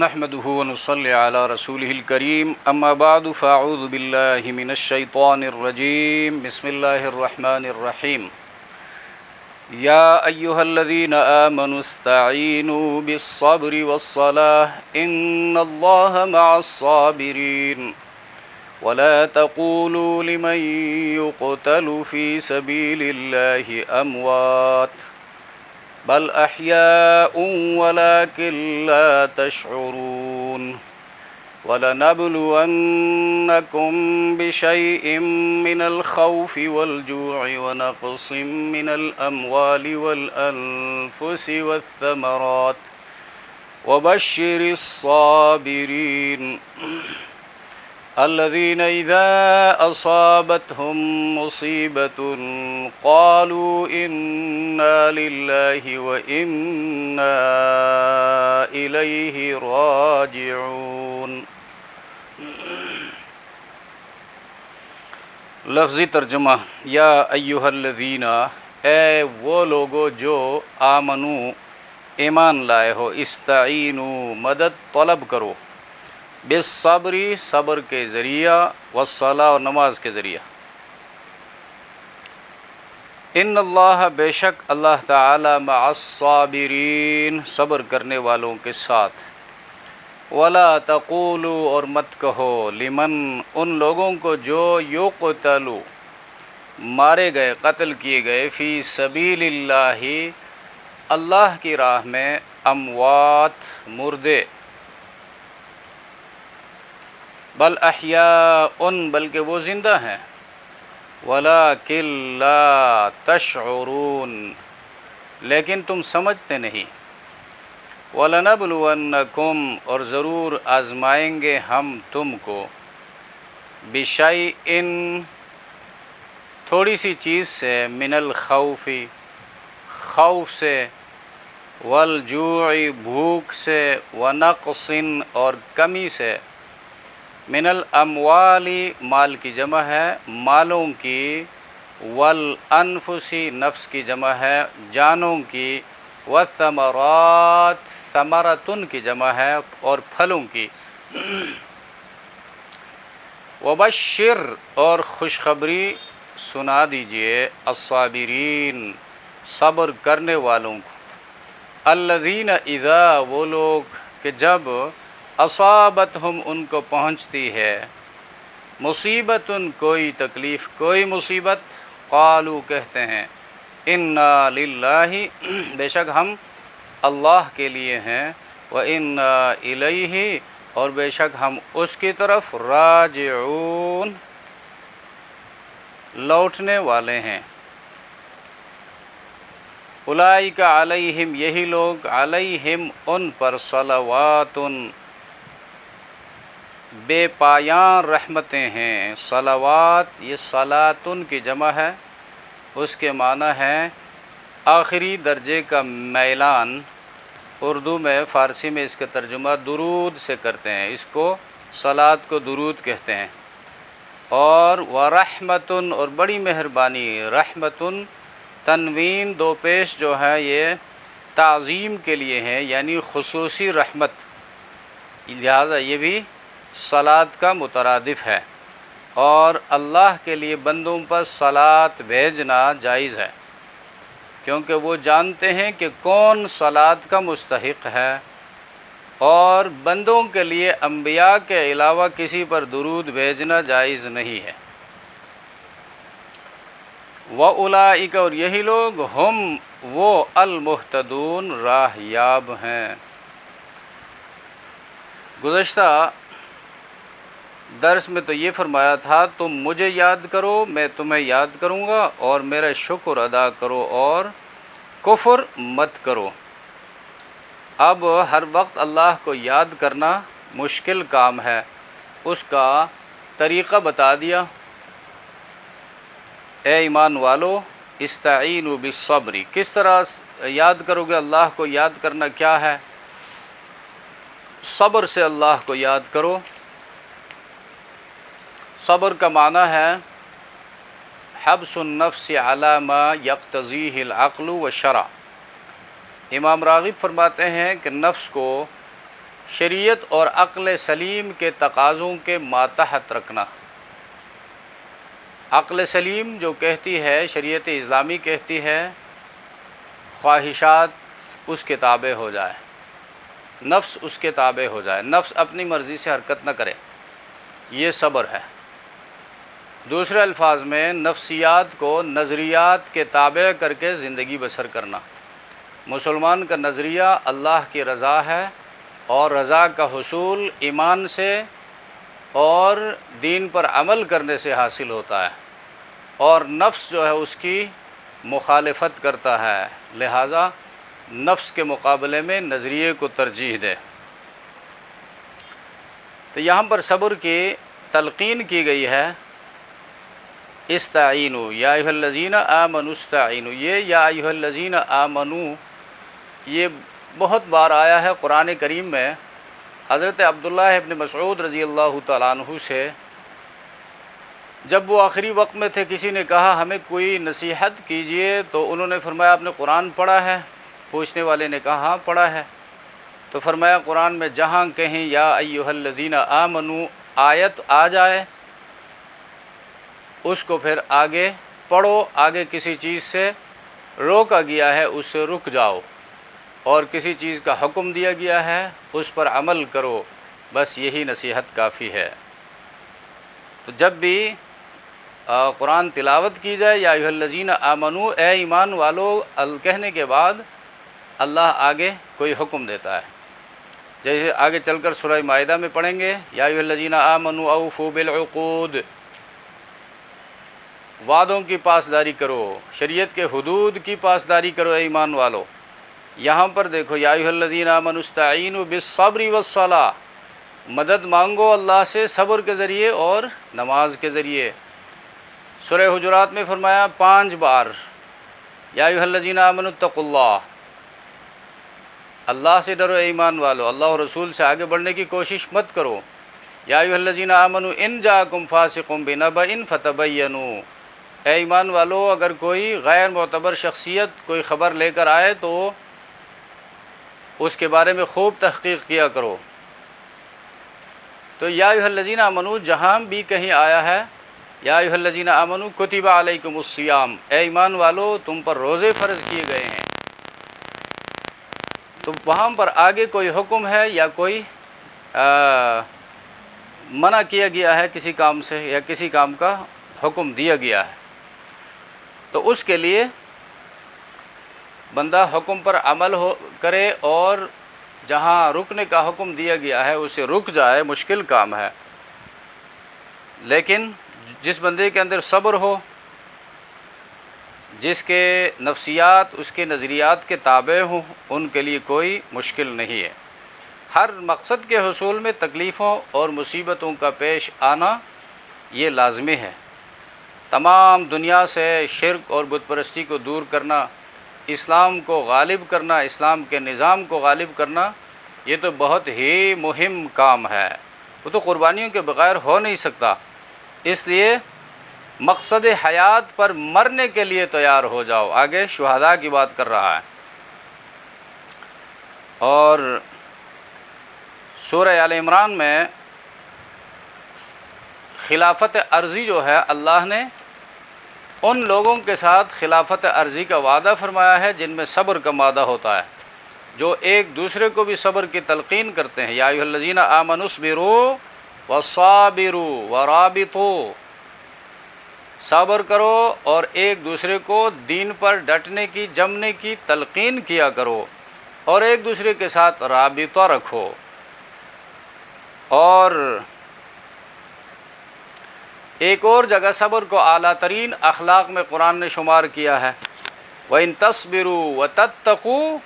نحمده ونصلي على رسوله الكريم اما بعد فاعوذ بالله من الشيطان الرجيم بسم الله الرحمن الرحيم يا أيها الذين آمنوا استعينوا بالصبر والصلاة إن الله مع الصابرين ولا تقولوا لمن يقتل في سبيل الله أموات بل أحياء ولكن لا تشعرون ولنبلونكم بشيء من الخوف والجوع ونقص من الأموال والأنفس والثمرات وبشر الصابرين الذين إذا أصابتهم مصيبة قالوا إنا لله وإنا إليه راجعون۔ لفظی ترجمہ، یا ایہا الذین، اے وہ لوگو جو آمنو ایمان لائے ہو، استعینو مدد طلب کرو، بالصبری صبر کے ذریعہ، والصلاۃ اور نماز کے ذریعہ۔ ان اللہ بے شک اللہ تعالی مع الصابرین صبر کرنے والوں کے ساتھ۔ ولا تقولوا اور مت کہو، لمن ان لوگوں کو جو یقتلوا مارے گئے، قتل کیے گئے، فی سبیل اللہ اللہ کی راہ میں، اموات مردے، بل احیاء بلکہ وہ زندہ ہیں، ولکن لا تشعرون لیکن تم سمجھتے نہیں۔ وَلَنَبْلُوَنَّكُمْ اور ضرور آزمائیں گے ہم تم کو، بِشَيْءٍ تھوڑی سی چیز سے، من الخوف خوف سے، والجوع بھوک سے، ونقص اور کمی سے، من الاموال مال کی جمع ہے مالوں کی، والانفس نفس کی جمع ہے جانوں کی، والثمرات ثمرتن کی جمع ہے اور پھلوں کی۔ وبشر اور خوشخبری سنا دیجئے، الصابرین صبر کرنے والوں کو، الذین اذا وہ لوگ کہ جب اصابتہم ان کو پہنچتی ہے، مصیبت کوئی تکلیف کوئی مصیبت، قالو کہتے ہیں، انا للہ بے شک ہم اللہ کے لیے ہیں، وَإِنَّا إِلَيْهِ اور بے شک ہم اس کی طرف، راجعون لوٹنے والے ہیں۔ اولئک علیہم یہی لوگ، علیہم ان پر، صلوات بے پایان رحمتیں ہیں۔ صلوات یہ صلاتن کی جمع ہے، اس کے معنی ہے آخری درجے کا میلان۔ اردو میں، فارسی میں اس کا ترجمہ درود سے کرتے ہیں، اس کو صلات کو درود کہتے ہیں۔ اور ورحمتن اور بڑی مہربانی، رحمتن تنوین دو پیش جو ہے یہ تعظیم کے لیے ہے، یعنی خصوصی رحمت، لہذا یہ بھی صلات کا مترادف ہے، اور اللہ کے لیے بندوں پر صلات بھیجنا جائز ہے، کیونکہ وہ جانتے ہیں کہ کون صلات کا مستحق ہے، اور بندوں کے لیے انبیاء کے علاوہ کسی پر درود بھیجنا جائز نہیں ہے۔ وَأُولَئِكَ اور یہی لوگ، ہم وہ، المہتدون راہ یاب ہیں۔ گزشتہ درس میں تو یہ فرمایا تھا، تم مجھے یاد کرو، میں تمہیں یاد کروں گا، اور میرا شکر ادا کرو اور کفر مت کرو۔ اب ہر وقت اللہ کو یاد کرنا مشکل کام ہے، اس کا طریقہ بتا دیا۔ اے ایمان والو، استعینوا بالصبر، کس طرح یاد کرو گے اللہ کو؟ یاد کرنا کیا ہے؟ صبر سے اللہ کو یاد کرو۔ صبر کا معنی ہے حبس النفس علی ما یقتضیہ العقل والشرع۔ امام راغب فرماتے ہیں کہ نفس کو شریعت اور عقل سلیم کے تقاضوں کے ماتحت رکھنا۔ عقل سلیم جو کہتی ہے، شریعت اسلامی کہتی ہے، خواہشات اس کے تابع ہو جائے، نفس اس کے تابع ہو جائے، نفس اپنی مرضی سے حرکت نہ کرے، یہ صبر ہے۔ دوسرے الفاظ میں نفسیات کو نظریات کے تابع کر کے زندگی بسر کرنا۔ مسلمان کا نظریہ اللہ کی رضا ہے، اور رضا کا حصول ایمان سے اور دین پر عمل کرنے سے حاصل ہوتا ہے، اور نفس جو ہے اس کی مخالفت کرتا ہے، لہٰذا نفس کے مقابلے میں نظریے کو ترجیح دے۔ تو یہاں پر صبر کی تلقین کی گئی ہے، استعینوا یا ایھا الذین آمنوا استعینوا۔ یہ یا ایھا الذین آمنوا یہ بہت بار آیا ہے قرآن کریم میں۔ حضرت عبداللہ ابن مسعود رضی اللہ تعالیٰ عنہ سے جب وہ آخری وقت میں تھے، کسی نے کہا ہمیں کوئی نصیحت کیجئے، تو انہوں نے فرمایا آپ نے قرآن پڑھا ہے؟ پوچھنے والے نے کہا ہاں پڑھا ہے۔ تو فرمایا قرآن میں جہاں کہیں یا ایھا الذین آمنوا آیت آ جائے، اس کو پھر آگے پڑھو، آگے کسی چیز سے روکا گیا ہے اس سے رک جاؤ، اور کسی چیز کا حکم دیا گیا ہے اس پر عمل کرو، بس یہی نصیحت کافی ہے۔ تو جب بھی قرآن تلاوت کی جائے یا ایھا الذین آمنوا اے ایمان والو کہنے کے بعد اللہ آگے کوئی حکم دیتا ہے، جیسے آگے چل کر سورہ مائدہ میں پڑھیں گے یا ایھا الذین آمنوا اوفوا بالعقود، وعدوں کی پاسداری کرو، شریعت کے حدود کی پاسداری کرو اے ایمان والو۔ یہاں پر دیکھو یا ایھا الذین آمنوا استعینوا بالصبر والصلاۃ، مدد مانگو اللہ سے صبر کے ذریعے اور نماز کے ذریعے۔ سورہ حجرات میں فرمایا 5 بار یا ایھا الذین آمنوا اتقوا اللہ، اللہ سے ڈرو اے ایمان والو، اللہ اور رسول سے آگے بڑھنے کی کوشش مت کرو۔ یا ایھا الذین آمنوا ان جاءکم فاسق بنبأ فتبینوا، اے ایمان والو اگر کوئی غیر معتبر شخصیت کوئی خبر لے کر آئے تو اس کے بارے میں خوب تحقیق کیا کرو۔ تو یا ایھا الذین آمنوا جہاں بھی کہیں آیا ہے یا ایھا الذین آمنوا کتب علیکم الصیام، اے ایمان والو تم پر روزے فرض کیے گئے ہیں، تو وہاں پر آگے کوئی حکم ہے یا کوئی منع کیا گیا ہے کسی کام سے یا کسی کام کا حکم دیا گیا ہے، تو اس کے لیے بندہ حکم پر عمل کرے، اور جہاں رکنے کا حکم دیا گیا ہے اسے رک جائے، مشکل کام ہے، لیکن جس بندے کے اندر صبر ہو، جس کے نفسیات اس کے نظریات کے تابع ہوں، ان کے لیے کوئی مشکل نہیں ہے۔ ہر مقصد کے حصول میں تکلیفوں اور مصیبتوں کا پیش آنا یہ لازمی ہے۔ تمام دنیا سے شرک اور بت پرستی کو دور کرنا، اسلام کو غالب کرنا، اسلام کے نظام کو غالب کرنا، یہ تو بہت ہی مہم کام ہے، وہ تو قربانیوں کے بغیر ہو نہیں سکتا۔ اس لیے مقصد حیات پر مرنے کے لیے تیار ہو جاؤ۔ آگے شہداء کی بات کر رہا ہے، اور سورہ آل عمران میں خلافت عرضی جو ہے، اللہ نے ان لوگوں کے ساتھ خلافت عرضی کا وعدہ فرمایا ہے جن میں صبر کا مادہ ہوتا ہے، جو ایک دوسرے کو بھی صبر کی تلقین کرتے ہیں۔ یا ایھا الذین آمنوا اصبروا وصابروا ورابطوا، صبر کرو اور ایک دوسرے کو دین پر ڈٹنے کی، جمنے کی تلقین کیا کرو، اور ایک دوسرے کے ساتھ رابطہ رکھو۔ اور ایک اور جگہ صبر کو اعلیٰ ترین اخلاق میں قرآن نے شمار کیا ہے، وَإِن تَصْبِرُوا وَتَتَّقُوا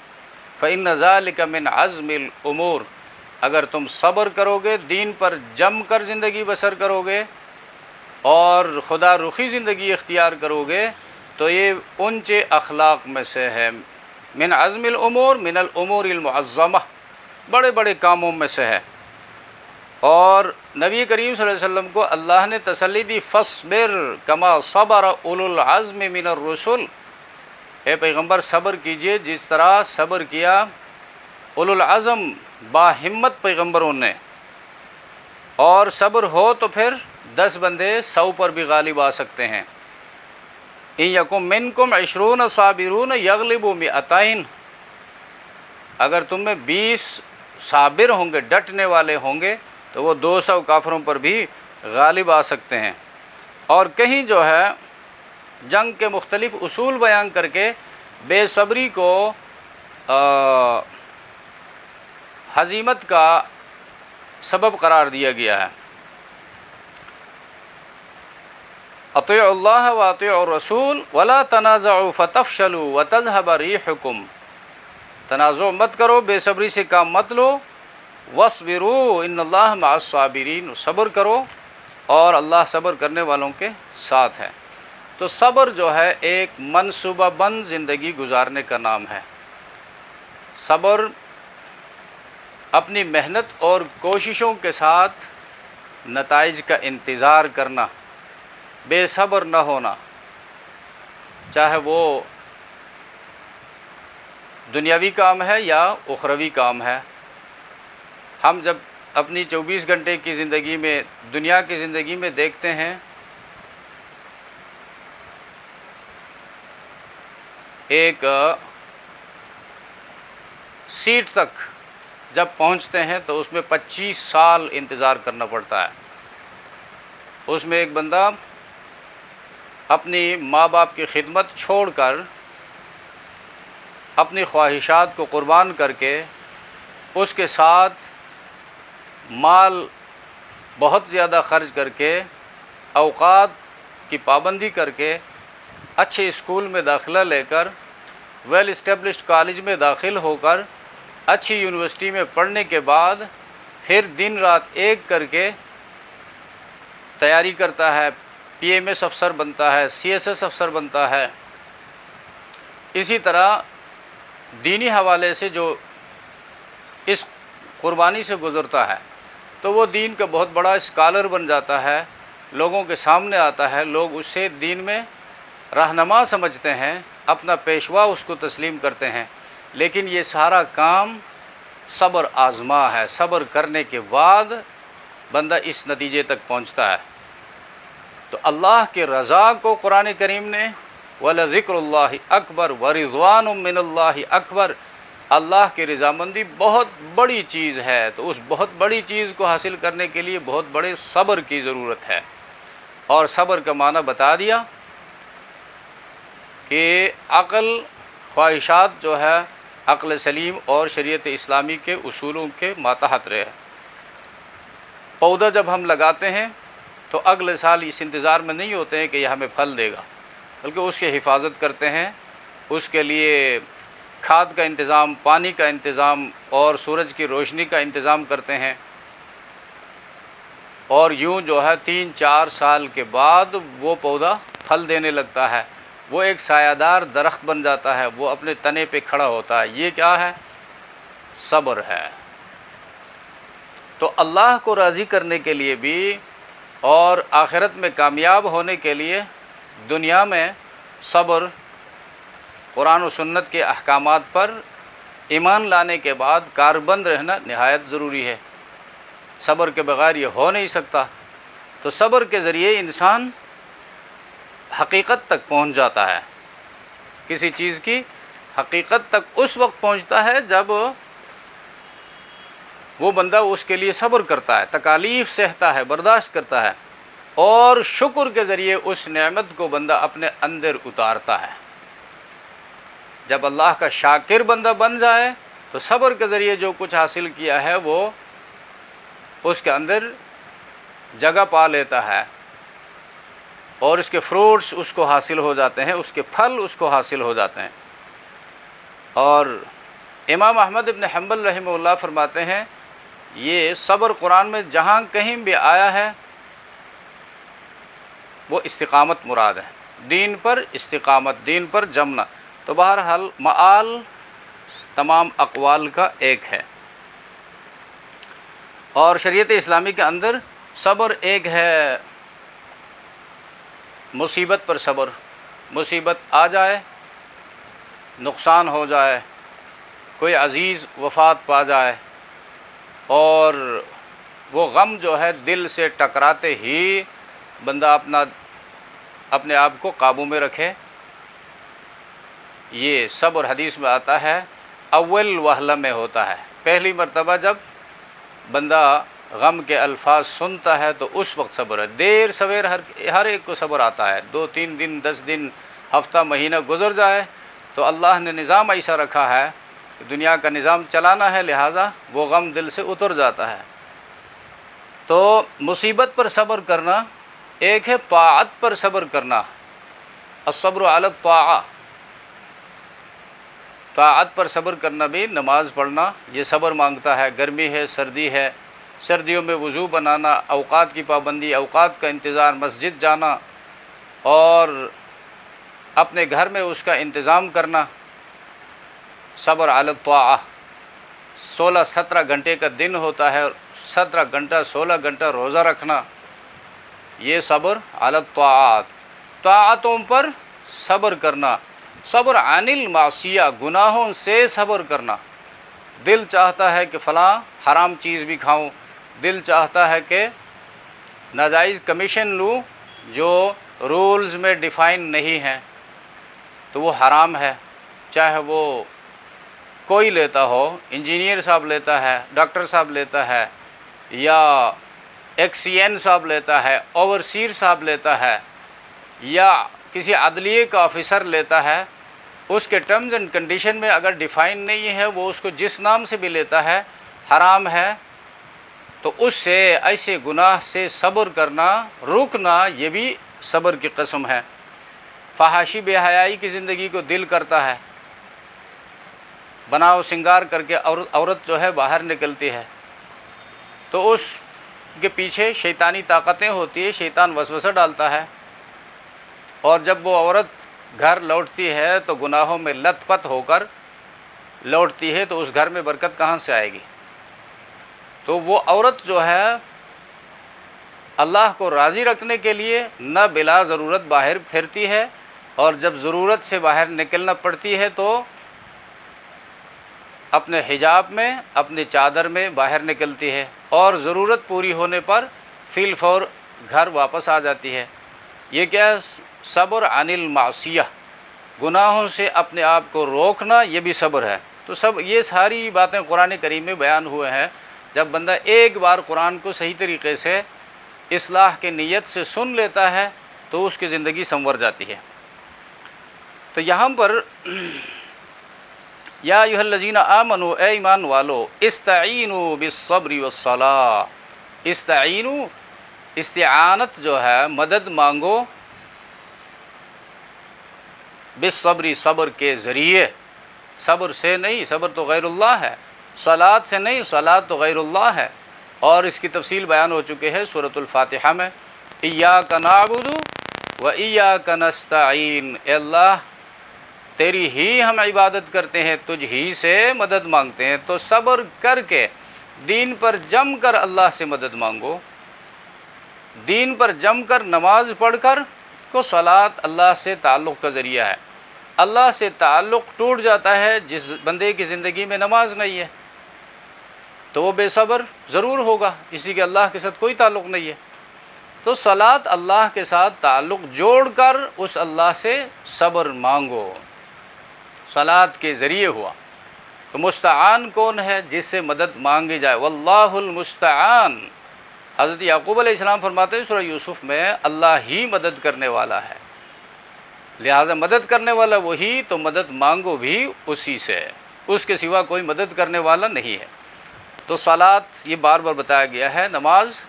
فَإِنَّ ذَلِكَ مِنْ عَزْمِ الْأُمُورِ، اگر تم صبر کرو گے، دین پر جم کر زندگی بسر کرو گے اور خدا رخی زندگی اختیار کرو گے، تو یہ اونچے اخلاق میں سے ہے، من عزم الامور، من الامور المعظمہ، بڑے بڑے کاموں میں سے ہے۔ اور نبی کریم صلی اللہ علیہ وسلم کو اللہ نے تسلی دی، فاصبر کما صبر اولو العزم من الرسل، اے پیغمبر صبر کیجئے جس طرح صبر کیا اولو العزم باہمت پیغمبروں نے، اور صبر ہو تو پھر 10 بندے 100 پر بھی غالب آ سکتے ہیں۔ ان یکم منکم 20 صابرون یغلبوا 200، اگر تم میں 20 صابر ہوں گے، ڈٹنے والے ہوں گے، تو وہ 200 کافروں پر بھی غالب آ سکتے ہیں۔ اور کہیں جو ہے جنگ کے مختلف اصول بیان کر کے بے صبری کو ہزیمت کا سبب قرار دیا گیا ہے۔ اطیعوا اللہ واطیعوا الرسول ولا تنازعوا فتفشلوا وتذهب ريحكم، تنازع مت کرو، بے صبری سے کام مت لو، واصبروا ان اللہ مع الصابرین، صبر کرو اور اللہ صبر کرنے والوں کے ساتھ ہے۔ تو صبر جو ہے ایک منصوبہ بند زندگی گزارنے کا نام ہے۔ صبر اپنی محنت اور کوششوں کے ساتھ نتائج کا انتظار کرنا، بے صبر نہ ہونا، چاہے وہ دنیاوی کام ہے یا اخروی کام ہے۔ ہم جب اپنی 24 گھنٹے کی زندگی میں، دنیا کی زندگی میں دیکھتے ہیں، ایک سیٹ تک جب پہنچتے ہیں تو اس میں 25 سال انتظار کرنا پڑتا ہے۔ اس میں ایک بندہ اپنی ماں باپ کی خدمت چھوڑ کر، اپنی خواہشات کو قربان کر کے، اس کے ساتھ مال بہت زیادہ خرچ کر کے، اوقات کی پابندی کر کے، اچھے اسکول میں داخلہ لے کر، ویل اسٹیبلشڈ کالج میں داخل ہو کر، اچھی یونیورسٹی میں پڑھنے کے بعد پھر دن رات ایک کر کے تیاری کرتا ہے، پی ایم ایس افسر بنتا ہے، سی ایس ایس افسر بنتا ہے۔ اسی طرح دینی حوالے سے جو اس قربانی سے گزرتا ہے تو وہ دین کا بہت بڑا اسکالر بن جاتا ہے، لوگوں کے سامنے آتا ہے، لوگ اسے دین میں رہنما سمجھتے ہیں، اپنا پیشوا اس کو تسلیم کرتے ہیں۔ لیکن یہ سارا کام صبر آزما ہے، صبر کرنے کے بعد بندہ اس نتیجے تک پہنچتا ہے۔ تو اللہ کی رضا کو قرآن کریم نے وَلَذِكْرُ اللَّهِ أَكْبَرُ وَرِضْوَانٌ مِّنَ اللَّهِ أَكْبَرُ، اللہ کی رضامندی بہت بڑی چیز ہے، تو اس بہت بڑی چیز کو حاصل کرنے کے لیے بہت بڑے صبر کی ضرورت ہے۔ اور صبر کا معنی بتا دیا کہ عقل، خواہشات جو ہے عقل سلیم اور شریعت اسلامی کے اصولوں کے ماتحت رہے۔ پودا جب ہم لگاتے ہیں تو اگلے سال اس انتظار میں نہیں ہوتے ہیں کہ یہ ہمیں پھل دے گا، بلکہ اس کی حفاظت کرتے ہیں، اس کے لیے کھاد کا انتظام، پانی کا انتظام اور سورج کی روشنی کا انتظام کرتے ہیں، اور یوں جو ہے 3-4 سال کے بعد وہ پودا پھل دینے لگتا ہے، وہ ایک سایہ دار درخت بن جاتا ہے، وہ اپنے تنے پہ کھڑا ہوتا ہے۔ یہ کیا ہے؟ صبر ہے۔ تو اللہ کو راضی کرنے کے لیے بھی اور آخرت میں کامیاب ہونے کے لیے دنیا میں صبر، قرآن و سنت کے احکامات پر ایمان لانے کے بعد کاربند رہنا نہایت ضروری ہے۔ صبر کے بغیر یہ ہو نہیں سکتا۔ تو صبر کے ذریعے انسان حقیقت تک پہنچ جاتا ہے، کسی چیز کی حقیقت تک اس وقت پہنچتا ہے جب وہ بندہ اس کے لیے صبر کرتا ہے، تکالیف سہتا ہے، برداشت کرتا ہے، اور شکر کے ذریعے اس نعمت کو بندہ اپنے اندر اتارتا ہے۔ جب اللہ کا شاکر بندہ بن جائے تو صبر کے ذریعے جو کچھ حاصل کیا ہے وہ اس کے اندر جگہ پا لیتا ہے، اور اس کے فروٹس اس کو حاصل ہو جاتے ہیں، اس کے پھل اس کو حاصل ہو جاتے ہیں۔ اور امام احمد بن حنبل رحمہ اللہ فرماتے ہیں، یہ صبر قرآن میں جہاں کہیں بھی آیا ہے وہ استقامت مراد ہے، دین پر استقامت، دین پر جمنا۔ تو بہرحال مآل تمام اقوال کا ایک ہے، اور شریعت اسلامی کے اندر صبر ایک ہے مصیبت پر صبر۔ مصیبت آ جائے، نقصان ہو جائے، کوئی عزیز وفات پا جائے، اور وہ غم جو ہے دل سے ٹکراتے ہی بندہ اپنے آپ کو قابو میں رکھے۔ یہ صبر حدیث میں آتا ہے اول وہلہ میں ہوتا ہے، پہلی مرتبہ جب بندہ غم کے الفاظ سنتا ہے تو اس وقت صبر ہے۔ دیر سویر ہر ایک کو صبر آتا ہے، 2-3 دن 10 دن ہفتہ مہینہ گزر جائے تو اللہ نے نظام ایسا رکھا ہے کہ دنیا کا نظام چلانا ہے، لہٰذا وہ غم دل سے اتر جاتا ہے۔ تو مصیبت پر صبر کرنا ایک ہے، طاعت پر صبر کرنا، الصبر علی الطاعہ، طاعت پر صبر کرنا بھی نماز پڑھنا یہ صبر مانگتا ہے۔ گرمی ہے، سردی ہے، سردیوں میں وضو بنانا، اوقات کی پابندی، اوقات کا انتظار، مسجد جانا اور اپنے گھر میں اس کا انتظام کرنا، صبر علی الطاعہ۔ 16-17 گھنٹے کا دن ہوتا ہے، 17 گھنٹہ 16 گھنٹہ روزہ رکھنا، یہ صبر علی الطاعات، طاعتوں پر صبر کرنا۔ صبر عن المعصیہ، گناہوں سے صبر کرنا۔ دل چاہتا ہے کہ فلاں حرام چیز بھی کھاؤں، دل چاہتا ہے کہ ناجائز کمیشن لوں جو رولز میں ڈیفائن نہیں ہیں، تو وہ حرام ہے، چاہے وہ کوئی لیتا ہو، انجینئر صاحب لیتا ہے، ڈاکٹر صاحب لیتا ہے، یا ایک CN صاحب لیتا ہے، اوورسیر صاحب لیتا ہے، یا کسی عدلیے کا آفیسر لیتا ہے، اس کے ٹرمز اینڈ کنڈیشن میں اگر ڈیفائن نہیں ہے، وہ اس کو جس نام سے بھی لیتا ہے حرام ہے، تو اس سے ایسے گناہ سے صبر کرنا، روکنا، یہ بھی صبر کی قسم ہے۔ فحاشی بے حیائی کی زندگی کو دل کرتا ہے، بناؤ سنگار کر کے عورت جو ہے باہر نکلتی ہے، تو اس کے پیچھے شیطانی طاقتیں ہوتی ہیں، شیطان وسوسہ ڈالتا ہے، اور جب وہ عورت گھر لوٹتی ہے تو گناہوں میں لت پت ہو کر لوٹتی ہے، تو اس گھر میں برکت کہاں سے آئے گی؟ تو وہ عورت جو ہے اللہ کو راضی رکھنے کے لیے نہ بلا ضرورت باہر پھرتی ہے، اور جب ضرورت سے باہر نکلنا پڑتی ہے تو اپنے حجاب میں، اپنے چادر میں باہر نکلتی ہے، اور ضرورت پوری ہونے پر فی الفور گھر واپس آ جاتی ہے۔ یہ کیا ہے؟ صبر عن المعصیہ، گناہوں سے اپنے آپ کو روکنا، یہ بھی صبر ہے۔ تو یہ ساری باتیں قرآن کریم میں بیان ہوئے ہیں۔ جب بندہ ایک بار قرآن کو صحیح طریقے سے اصلاح کے نیت سے سن لیتا ہے تو اس کی زندگی سنور جاتی ہے۔ تو یہاں پر یا ایھا الذین آمنوا، اے ایمان والو، استعینوا بالصبر والصلاۃ، استعینوا، استعانت جو ہے مدد مانگو، بالصبر، صبر کے ذریعے، صبر سے نہیں، صبر تو غیر اللہ ہے، صلاۃ سے نہیں، صلاۃ تو غیر اللہ ہے، اور اس کی تفصیل بیان ہو چکے ہے سورۃ الفاتحہ میں۔ ایاک نعبد و ایاک نستعین، اے اللہ تیری ہی ہم عبادت کرتے ہیں، تجھ ہی سے مدد مانگتے ہیں۔ تو صبر کر کے دین پر جم کر اللہ سے مدد مانگو، دین پر جم کر نماز پڑھ کر، کو صلاۃ اللہ سے تعلق کا ذریعہ ہے۔ اللہ سے تعلق ٹوٹ جاتا ہے جس بندے کی زندگی میں نماز نہیں ہے، تو وہ بے صبر ضرور ہوگا، اسی کے اللہ کے ساتھ کوئی تعلق نہیں ہے۔ تو صلاۃ اللہ کے ساتھ تعلق جوڑ کر اس اللہ سے صبر مانگو، صلاۃ کے ذریعے ہوا۔ تو مستعان کون ہے؟ جس سے مدد مانگی جائے، واللہ المستعان۔ حضرت یعقوب علیہ السلام فرماتے ہیں سورہ یوسف میں، اللہ ہی مدد کرنے والا ہے، لہٰذا مدد کرنے والا وہی، تو مدد مانگو بھی اسی سے، اس کے سوا کوئی مدد کرنے والا نہیں ہے۔ تو صلاۃ یہ بار بار بتایا گیا ہے، نماز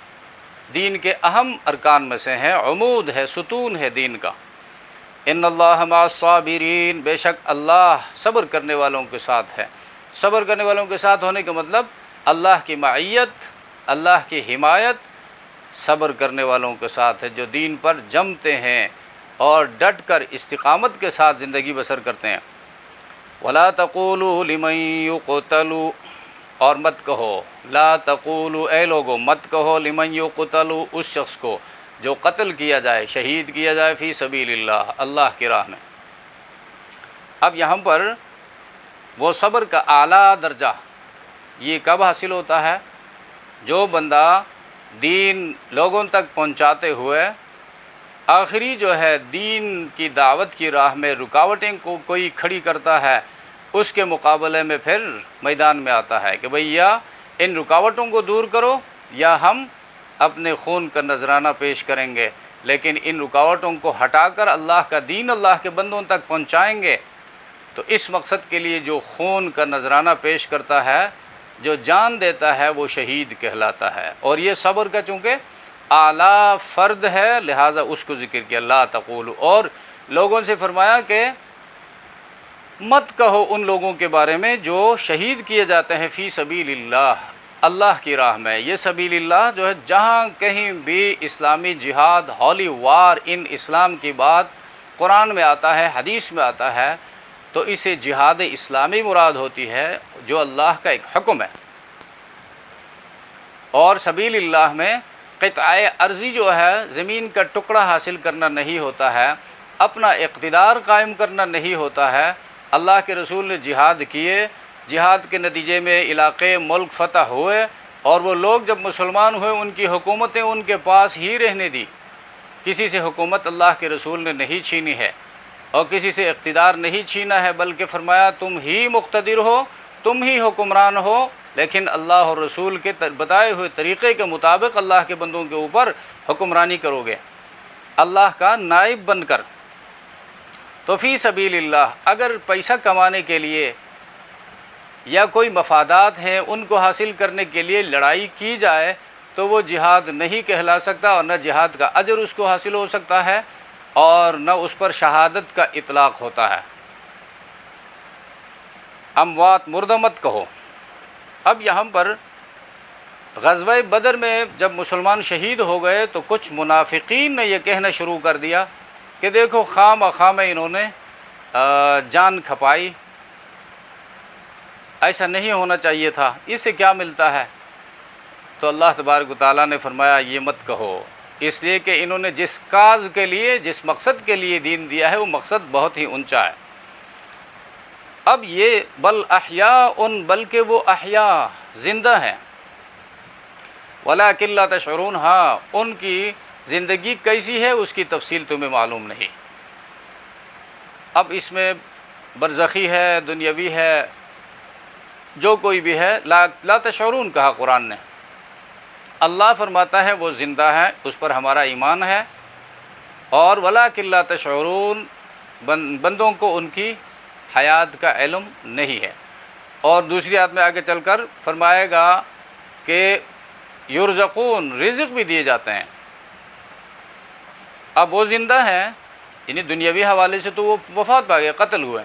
دین کے اہم ارکان میں سے ہے، عمود ہے، ستون ہے دین کا۔ ان اللہ مع الصابرین، بے شک اللہ صبر کرنے والوں کے ساتھ ہے۔ صبر کرنے والوں کے ساتھ ہونے کا مطلب اللہ کی معیت، اللہ کی حمایت صبر کرنے والوں کے ساتھ ہے، جو دین پر جمتے ہیں اور ڈٹ کر استقامت کے ساتھ زندگی بسر کرتے ہیں۔ ولا تقولوا لمن يقتل، اور مت کہو، لا تقولوا، اے لوگو مت کہو، لمن يقتل، اس شخص کو جو قتل کیا جائے، شہید کیا جائے، فی سبیل اللہ، اللہ کی راہ میں۔ اب یہاں پر وہ صبر کا اعلیٰ درجہ یہ کب حاصل ہوتا ہے؟ جو بندہ دین لوگوں تک پہنچاتے ہوئے آخری جو ہے دین کی دعوت کی راہ میں رکاوٹیں کو کوئی کھڑی کرتا ہے، اس کے مقابلے میں پھر میدان میں آتا ہے کہ بھئی یا ان رکاوٹوں کو دور کرو یا ہم اپنے خون کا نذرانہ پیش کریں گے، لیکن ان رکاوٹوں کو ہٹا کر اللہ کا دین اللہ کے بندوں تک پہنچائیں گے۔ تو اس مقصد کے لیے جو خون کا نذرانہ پیش کرتا ہے، جو جان دیتا ہے، وہ شہید کہلاتا ہے۔ اور یہ صبر کا چونکہ اعلیٰ فرد ہے، لہٰذا اس کو ذکر کیا لا تقولوا، اور لوگوں سے فرمایا کہ مت کہو ان لوگوں کے بارے میں جو شہید کیے جاتے ہیں فی سبیل اللہ، اللہ کی راہ میں۔ یہ سبیل اللہ جو ہے جہاں کہیں بھی اسلامی جہاد، ہولی وار ان اسلام کی بات قرآن میں آتا ہے، حدیث میں آتا ہے، تو اسے جہاد اسلامی مراد ہوتی ہے جو اللہ کا ایک حکم ہے۔ اور سبیل اللہ میں قطع ارضی جو ہے زمین کا ٹکڑا حاصل کرنا نہیں ہوتا ہے، اپنا اقتدار قائم کرنا نہیں ہوتا ہے۔ اللہ کے رسول نے جہاد کیے، جہاد کے نتیجے میں علاقے ملک فتح ہوئے، اور وہ لوگ جب مسلمان ہوئے ان کی حکومتیں ان کے پاس ہی رہنے دی، کسی سے حکومت اللہ کے رسول نے نہیں چھینی ہے اور کسی سے اقتدار نہیں چھینا ہے، بلکہ فرمایا تم ہی مقتدر ہو، تم ہی حکمران ہو، لیکن اللہ اور رسول کے بتائے ہوئے طریقے کے مطابق اللہ کے بندوں کے اوپر حکمرانی کرو گے، اللہ کا نائب بن کر۔ تو فی سبیل اللہ اگر پیسہ کمانے کے لیے یا کوئی مفادات ہیں ان کو حاصل کرنے کے لیے لڑائی کی جائے تو وہ جہاد نہیں کہلا سکتا، اور نہ جہاد کا اجر اس کو حاصل ہو سکتا ہے، اور نہ اس پر شہادت کا اطلاق ہوتا ہے۔ اموات مردہ مت کہو۔ اب یہاں پر غزوہ بدر میں جب مسلمان شہید ہو گئے تو کچھ منافقین نے یہ کہنا شروع کر دیا کہ دیکھو خواہ میں انہوں نے جان کھپائی، ایسا نہیں ہونا چاہیے تھا، اس سے کیا ملتا ہے؟ تو اللہ تبارک و تعالیٰ نے فرمایا یہ مت کہو، اس لیے کہ انہوں نے جس کاز کے لیے، جس مقصد کے لیے دین دیا ہے وہ مقصد بہت ہی اونچا ہے۔ اب یہ بل احیاء، بلکہ وہ احیاء زندہ ہیں، ولیکن لا تشعرون، ہاں ان کی زندگی کیسی ہے اس کی تفصیل تمہیں معلوم نہیں۔ اب اس میں برزخی ہے، دنیاوی ہے، جو کوئی بھی ہے، لا تشعرون کہا قرآن نے۔ اللہ فرماتا ہے وہ زندہ ہے، اس پر ہمارا ایمان ہے، اور ولیکن لا تشعرون، بندوں کو ان کی حیات کا علم نہیں ہے۔ اور دوسری آیت میں آگے چل کر فرمائے گا کہ یرزقون، رزق بھی دیے جاتے ہیں۔ اب وہ زندہ ہیں، یعنی دنیاوی حوالے سے تو وہ وفات پا گئے، قتل ہوئے،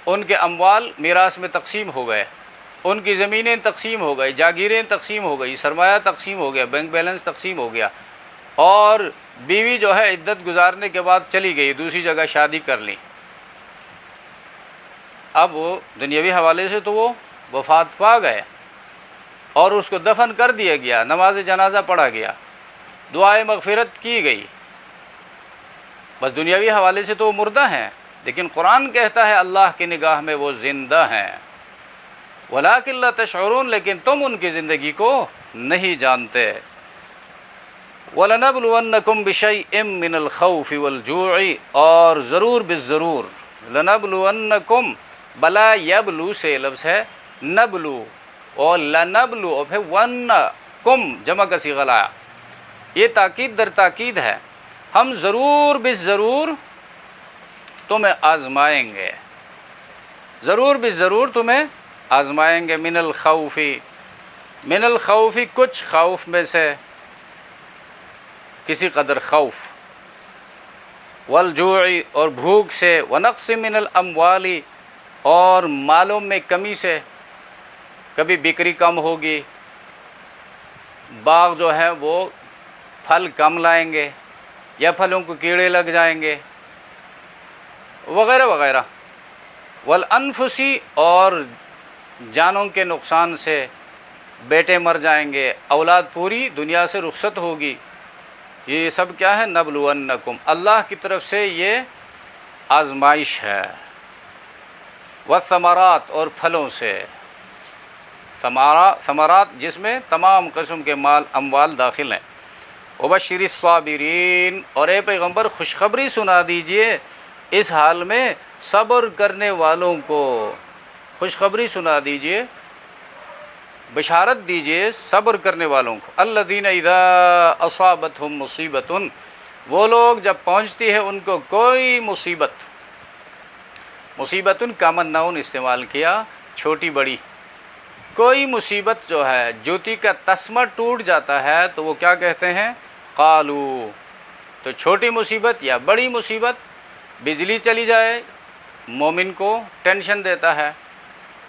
ان کے اموال میراث میں تقسیم ہو گئے، ان کی زمینیں تقسیم ہو گئی، جاگیریں تقسیم ہو گئی، سرمایہ تقسیم ہو گیا، بینک بیلنس تقسیم ہو گیا، اور بیوی جو ہے عدت گزارنے کے بعد چلی گئی، دوسری جگہ شادی کر لی۔ اب وہ دنیاوی حوالے سے تو وہ وفات پا گئے اور اس کو دفن کر دیا گیا، نماز جنازہ پڑھا گیا، دعائے مغفرت کی گئی، بس دنیاوی حوالے سے تو وہ مردہ ہیں، لیکن قرآن کہتا ہے اللہ کی نگاہ میں وہ زندہ ہیں۔ ولیکن لا تشعرون، لیکن تم ان کی زندگی کو نہیں جانتے۔ وَلَنَبْلُوَنَّكُمْ بِشَيْءٍ مِّنَ الْخَوْفِ وَالْجُوعِ، اور ضرور بالضرور، لَنَبْلُوَنَّكُمْ، بلا یبلو سے لفظ ہے، نبلو اور لنبلو، اور پھر ون جمع کا صیغہ لایا، یہ تاکید در تاکید ہے، ہم ضرور بالضرور تمہیں آزمائیں گے، ضرور بالضرور تمہیں آزمائیں گے۔ من الخوف، کچھ خوف میں سے کسی قدر خوف، والجوع، اور بھوک سے، ونقص من الاموال، اور مالوں میں کمی سے، کبھی بکری کم ہوگی، باغ جو ہے وہ پھل کم لائیں گے، یا پھلوں کو کیڑے لگ جائیں گے، وغیرہ وغیرہ۔ والانفس، اور جانوں کے نقصان سے، بیٹے مر جائیں گے، اولاد پوری دنیا سے رخصت ہوگی، یہ سب کیا ہے؟ نبلونکم، اللہ کی طرف سے یہ آزمائش ہے۔ والثمرات، اور پھلوں سے، ثمرات جس میں تمام قسم کے مال اموال داخل ہیں۔ وبشر الصابرین، اور اے پیغمبر خوشخبری سنا دیجئے اس حال میں صبر کرنے والوں کو، خوشخبری سنا دیجئے، بشارت دیجئے صبر کرنے والوں کو۔ الذین اذا اصابتہم مصیبۃ، وہ لوگ جب پہنچتی ہے ان کو کوئی مصیبت، مصیبتن کامن ناؤن استعمال کیا، چھوٹی بڑی، کوئی مصیبت جو ہے، جوتی کا تسمہ ٹوٹ جاتا ہے تو وہ کیا کہتے ہیں؟ قالو۔ تو چھوٹی مصیبت یا بڑی مصیبت، بجلی چلی جائے مومن کو ٹینشن دیتا ہے،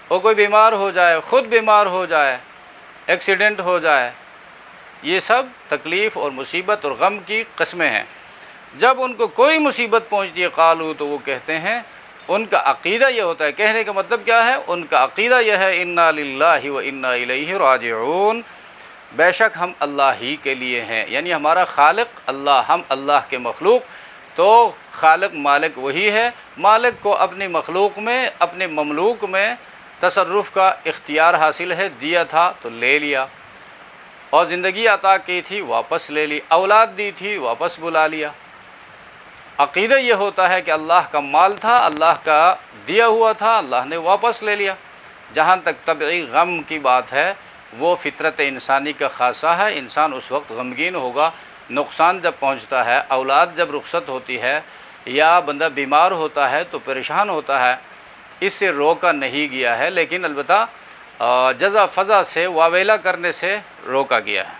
وہ کوئی بیمار ہو جائے، خود بیمار ہو جائے، ایکسیڈنٹ ہو جائے، یہ سب تکلیف اور مصیبت اور غم کی قسمیں ہیں۔ جب ان کو کوئی مصیبت پہنچتی ہے قالو، تو وہ کہتے ہیں، ان کا عقیدہ یہ ہوتا ہے، کہنے کا مطلب کیا ہے؟ ان کا عقیدہ یہ ہے انا للہ و انا الیہ راجعون، بے شک ہم اللہ ہی کے لیے ہیں، یعنی ہمارا خالق اللہ، ہم اللہ کے مخلوق، تو خالق مالک وہی ہے، مالک کو اپنی مخلوق میں، اپنے مملوک میں تصرف کا اختیار حاصل ہے، دیا تھا تو لے لیا، اور زندگی عطا کی تھی واپس لے لی، اولاد دی تھی واپس بلا لیا۔ عقیدہ یہ ہوتا ہے کہ اللہ کا مال تھا، اللہ کا دیا ہوا تھا، اللہ نے واپس لے لیا۔ جہاں تک طبعی غم کی بات ہے، وہ فطرت انسانی کا خاصہ ہے، انسان اس وقت غمگین ہوگا، نقصان جب پہنچتا ہے، اولاد جب رخصت ہوتی ہے یا بندہ بیمار ہوتا ہے تو پریشان ہوتا ہے، اس سے روکا نہیں گیا ہے، لیکن البتہ جزا فضا سے واویلا کرنے سے روکا گیا ہے۔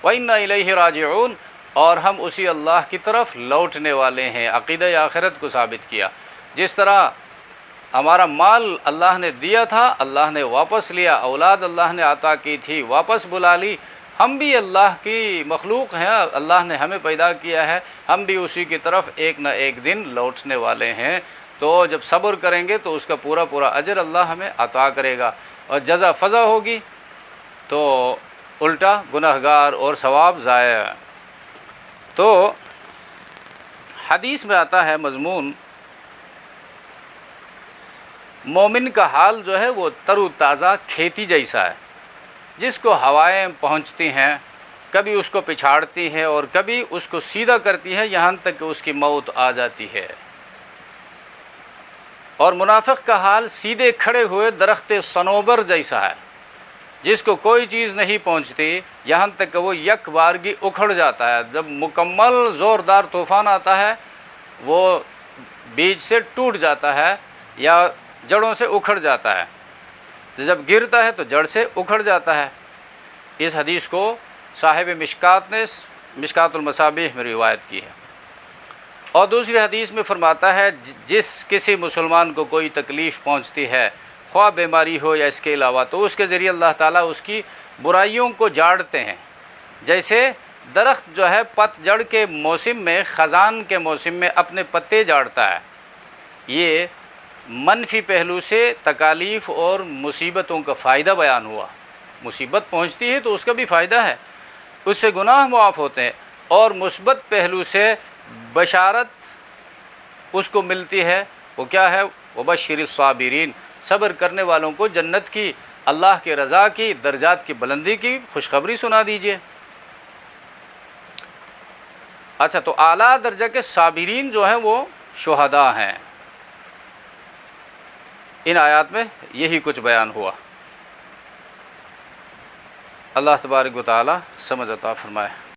وَإِنَّا إِلَيْهِ راجعون، اور ہم اسی اللہ کی طرف لوٹنے والے ہیں، عقیدہ آخرت کو ثابت کیا۔ جس طرح ہمارا مال اللہ نے دیا تھا، اللہ نے واپس لیا، اولاد اللہ نے عطا کی تھی واپس بلا لی، ہم بھی اللہ کی مخلوق ہیں، اللہ نے ہمیں پیدا کیا ہے، ہم بھی اسی کی طرف ایک نہ ایک دن لوٹنے والے ہیں، تو جب صبر کریں گے تو اس کا پورا پورا اجر اللہ ہمیں عطا کرے گا، اور جزا فضا ہوگی تو الٹا گنہگار اور ثواب ضائع۔ تو حدیث میں آتا ہے مضمون، مومن کا حال جو ہے وہ تر و تازہ کھیتی جیسا ہے، جس کو ہوائیں پہنچتی ہیں، کبھی اس کو پچھاڑتی ہیں اور کبھی اس کو سیدھا کرتی ہے، یہاں تک کہ اس کی موت آ جاتی ہے۔ اور منافق کا حال سیدھے کھڑے ہوئے درخت صنوبر جیسا ہے، جس کو کوئی چیز نہیں پہنچتی، یہاں تک کہ وہ یک بارگی اکھڑ جاتا ہے، جب مکمل زوردار طوفان آتا ہے وہ بیج سے ٹوٹ جاتا ہے یا جڑوں سے اکھڑ جاتا ہے، جب گرتا ہے تو جڑ سے اکھڑ جاتا ہے۔ اس حدیث کو صاحب مشکات نے مشکات المصابیح میں روایت کی ہے۔ اور دوسری حدیث میں فرماتا ہے، جس کسی مسلمان کو کوئی تکلیف پہنچتی ہے، خواہ بیماری ہو یا اس کے علاوہ، تو اس کے ذریعے اللہ تعالیٰ اس کی برائیوں کو جاڑتے ہیں۔ جیسے درخت جو ہے پت جڑ کے موسم میں، خزان کے موسم میں اپنے پتے جاڑتا ہے، یہ منفی پہلو سے تکالیف اور مصیبتوں کا فائدہ بیان ہوا۔ مصیبت پہنچتی ہے تو اس کا بھی فائدہ ہے، اس سے گناہ معاف ہوتے ہیں، اور مثبت پہلو سے بشارت اس کو ملتی ہے، وہ کیا ہے؟ وبشر الصابرین، صبر کرنے والوں کو جنت کی، اللہ کی رضا کی، درجات کی بلندی کی خوشخبری سنا دیجیے۔ اچھا، تو اعلیٰ درجہ کے صابرین جو ہیں وہ شہداء ہیں۔ ان آیات میں یہی کچھ بیان ہوا۔ اللہ تبارک و تعالی سمجھ عطا فرمائے۔